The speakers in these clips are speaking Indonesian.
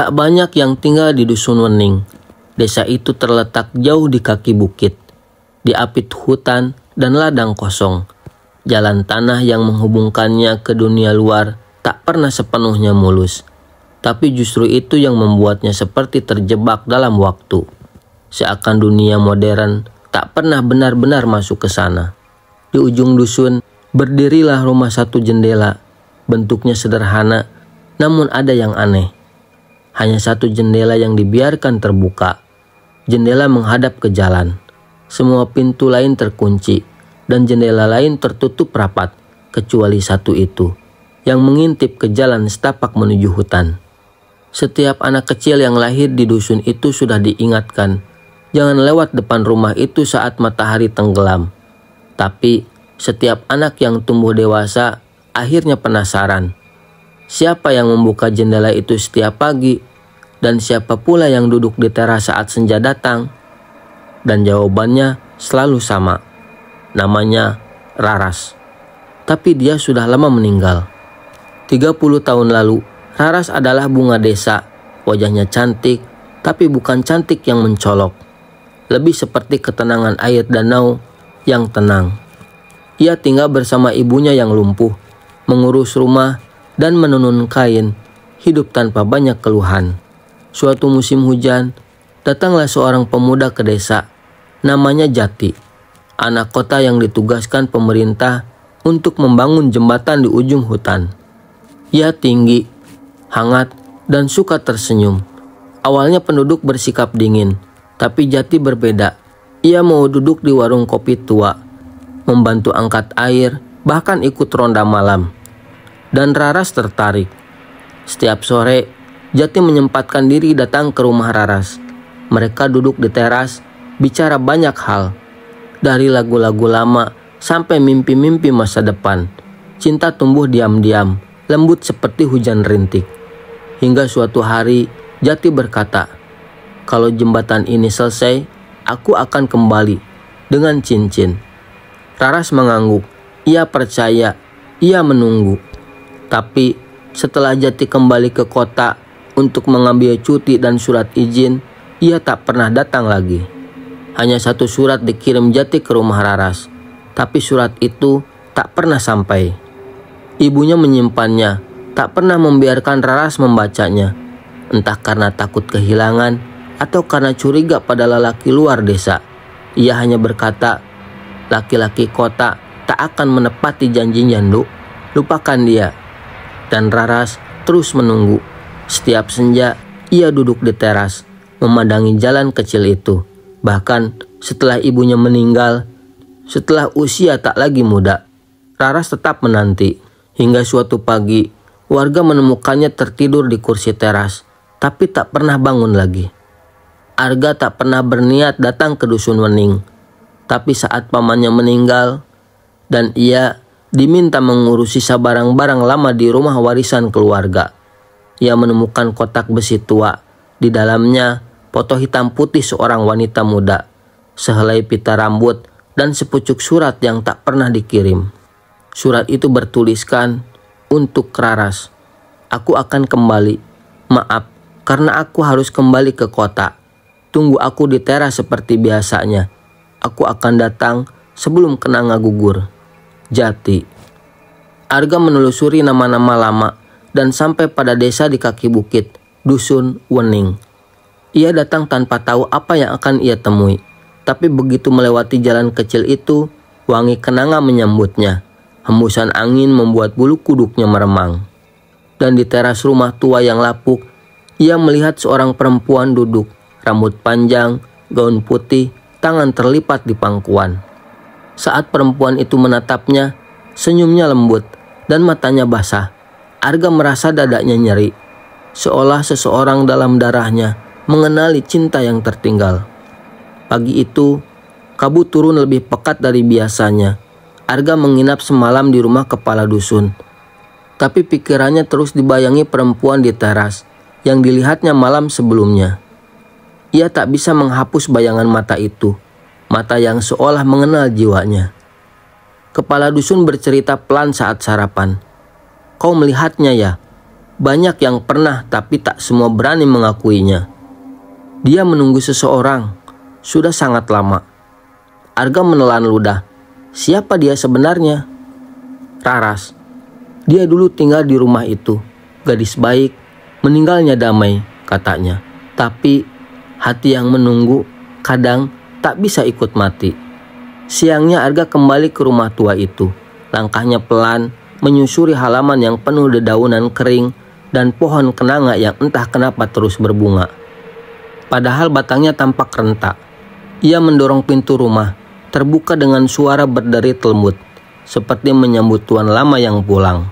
Tak banyak yang tinggal di Dusun Wening. Desa itu terletak jauh di kaki bukit, diapit hutan dan ladang kosong. Jalan tanah yang menghubungkannya ke dunia luar tak pernah sepenuhnya mulus. Tapi justru itu yang membuatnya seperti terjebak dalam waktu. Seakan dunia modern tak pernah benar-benar masuk ke sana. Di ujung dusun berdirilah rumah satu jendela. Bentuknya sederhana, namun ada yang aneh. Hanya satu jendela yang dibiarkan terbuka. Jendela menghadap ke jalan. Semua pintu lain terkunci dan jendela lain tertutup rapat, kecuali satu itu yang mengintip ke jalan setapak menuju hutan. Setiap anak kecil yang lahir di dusun itu sudah diingatkan, jangan lewat depan rumah itu saat matahari tenggelam. Tapi setiap anak yang tumbuh dewasa akhirnya penasaran. Siapa yang membuka jendela itu setiap pagi? Dan siapa pula yang duduk di teras saat senja datang? Dan jawabannya selalu sama. Namanya Raras. Tapi dia sudah lama meninggal. 30 tahun lalu, Raras adalah bunga desa. Wajahnya cantik, tapi bukan cantik yang mencolok. Lebih seperti ketenangan air danau yang tenang. Ia tinggal bersama ibunya yang lumpuh, mengurus rumah dan menenun kain, hidup tanpa banyak keluhan. Suatu musim hujan, datanglah seorang pemuda ke desa, namanya Jati, anak kota yang ditugaskan pemerintah untuk membangun jembatan di ujung hutan. Ia tinggi, hangat, dan suka tersenyum. Awalnya penduduk bersikap dingin, tapi Jati berbeda. Ia mau duduk di warung kopi tua, membantu angkat air, bahkan ikut ronda malam. Dan Raras tertarik. Setiap sore, Jati menyempatkan diri datang ke rumah Raras. Mereka duduk di teras, bicara banyak hal. Dari lagu-lagu lama sampai mimpi-mimpi masa depan. Cinta tumbuh diam-diam, lembut seperti hujan rintik. Hingga suatu hari, Jati berkata, "Kalau jembatan ini selesai, aku akan kembali dengan cincin." Raras mengangguk. Ia percaya, ia menunggu. Tapi setelah Jati kembali ke kota untuk mengambil cuti dan surat izin, ia tak pernah datang lagi. Hanya satu surat dikirim Jati ke rumah Raras, tapi surat itu tak pernah sampai. Ibunya menyimpannya, tak pernah membiarkan Raras membacanya, entah karena takut kehilangan atau karena curiga pada lelaki luar desa. Ia hanya berkata, "Laki-laki kota tak akan menepati janjinya, Nduk. Lupakan dia." Dan Raras terus menunggu. Setiap senja, ia duduk di teras, memandangi jalan kecil itu. Bahkan setelah ibunya meninggal, setelah usia tak lagi muda, Raras tetap menanti. Hingga suatu pagi, warga menemukannya tertidur di kursi teras, tapi tak pernah bangun lagi. Arga tak pernah berniat datang ke Dusun Wening. Tapi saat pamannya meninggal, dan ia diminta mengurusi sisa barang-barang lama di rumah warisan keluarga, ia menemukan kotak besi tua. Di dalamnya foto hitam putih seorang wanita muda, sehelai pita rambut, dan sepucuk surat yang tak pernah dikirim. Surat itu bertuliskan, "Untuk Raras, aku akan kembali. Maaf, karena aku harus kembali ke kota. Tunggu aku di teras seperti biasanya. Aku akan datang sebelum kenanga gugur. Jati." Arga menelusuri nama-nama lama dan sampai pada desa di kaki bukit, Dusun Wening. Ia datang tanpa tahu apa yang akan ia temui. Tapi begitu melewati jalan kecil itu, wangi kenanga menyambutnya. Hembusan angin membuat bulu kuduknya meremang. Dan di teras rumah tua yang lapuk, ia melihat seorang perempuan duduk, rambut panjang, gaun putih, tangan terlipat di pangkuan. Saat perempuan itu menatapnya, senyumnya lembut dan matanya basah. Arga merasa dadanya nyeri, seolah seseorang dalam darahnya mengenali cinta yang tertinggal. Pagi itu, kabut turun lebih pekat dari biasanya. Arga menginap semalam di rumah kepala dusun. Tapi pikirannya terus dibayangi perempuan di teras yang dilihatnya malam sebelumnya. Ia tak bisa menghapus bayangan mata itu, mata yang seolah mengenal jiwanya. Kepala dusun bercerita pelan saat sarapan. "Kau melihatnya ya? Banyak yang pernah tapi tak semua berani mengakuinya. Dia menunggu seseorang sudah sangat lama. Arga menelan ludah. Siapa dia sebenarnya? Raras. Dia dulu tinggal di rumah itu. Gadis baik, meninggalnya damai, katanya. Tapi hati yang menunggu kadang tak bisa ikut mati. Siangnya Arga kembali ke rumah tua itu. Langkahnya pelan, menyusuri halaman yang penuh dedaunan kering dan pohon kenanga yang entah kenapa terus berbunga. Padahal batangnya tampak rentak. Ia mendorong pintu rumah, terbuka dengan suara berderit lembut, seperti menyambut tuan lama yang pulang.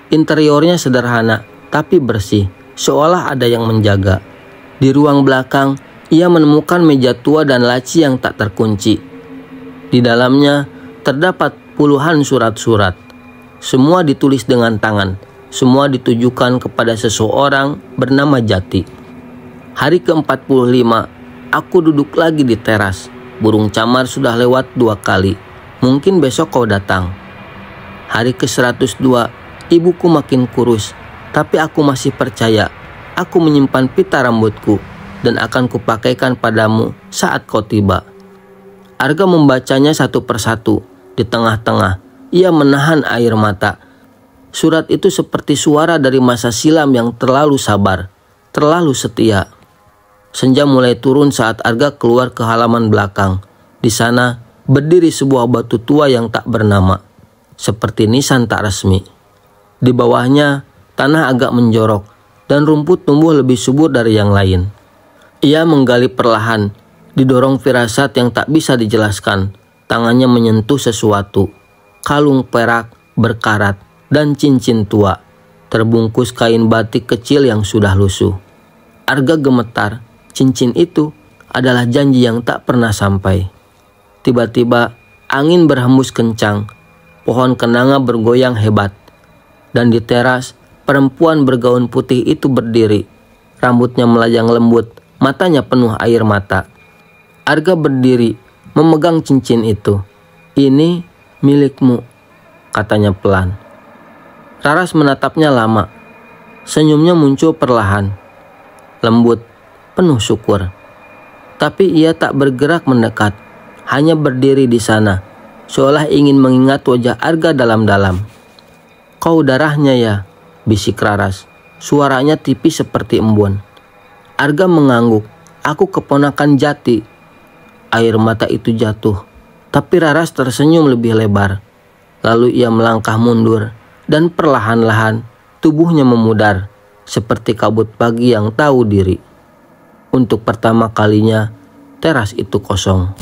Interiornya sederhana, tapi bersih, seolah ada yang menjaga. Di ruang belakang, ia menemukan meja tua dan laci yang tak terkunci. Di dalamnya terdapat puluhan surat-surat. Semua ditulis dengan tangan, semua ditujukan kepada seseorang bernama Jati. Hari ke-45, aku duduk lagi di teras. Burung camar sudah lewat 2 kali. Mungkin besok kau datang. Hari ke-102, ibuku makin kurus, tapi aku masih percaya. Aku menyimpan pita rambutku dan akan kupakaikan padamu saat kau tiba. Arga membacanya satu persatu. Di tengah-tengah, ia menahan air mata. Surat itu seperti suara dari masa silam yang terlalu sabar, terlalu setia. Senja mulai turun saat Arga keluar ke halaman belakang. Di sana berdiri sebuah batu tua yang tak bernama, seperti nisan tak resmi. Di bawahnya tanah agak menjorok dan rumput tumbuh lebih subur dari yang lain. Ia menggali perlahan, didorong firasat yang tak bisa dijelaskan. Tangannya menyentuh sesuatu, kalung perak berkarat dan cincin tua, terbungkus kain batik kecil yang sudah lusuh. Arga gemetar. Cincin itu adalah janji yang tak pernah sampai. Tiba-tiba angin berhembus kencang, pohon kenanga bergoyang hebat, dan di teras perempuan bergaun putih itu berdiri. Rambutnya melayang lembut, matanya penuh air mata. Arga berdiri, memegang cincin itu. Ini milikmu, katanya pelan. Raras menatapnya lama. Senyumnya muncul perlahan, lembut, penuh syukur. Tapi ia tak bergerak mendekat, hanya berdiri di sana, seolah ingin mengingat wajah Arga dalam-dalam. Kau darahnya ya, bisik Raras. Suaranya tipis seperti embun. Arga mengangguk. Aku keponakan Jati. Air mata itu jatuh, tapi Raras tersenyum lebih lebar. Lalu ia melangkah mundur, dan perlahan-lahan tubuhnya memudar, seperti kabut pagi yang tahu diri. Untuk pertama kalinya, teras itu kosong.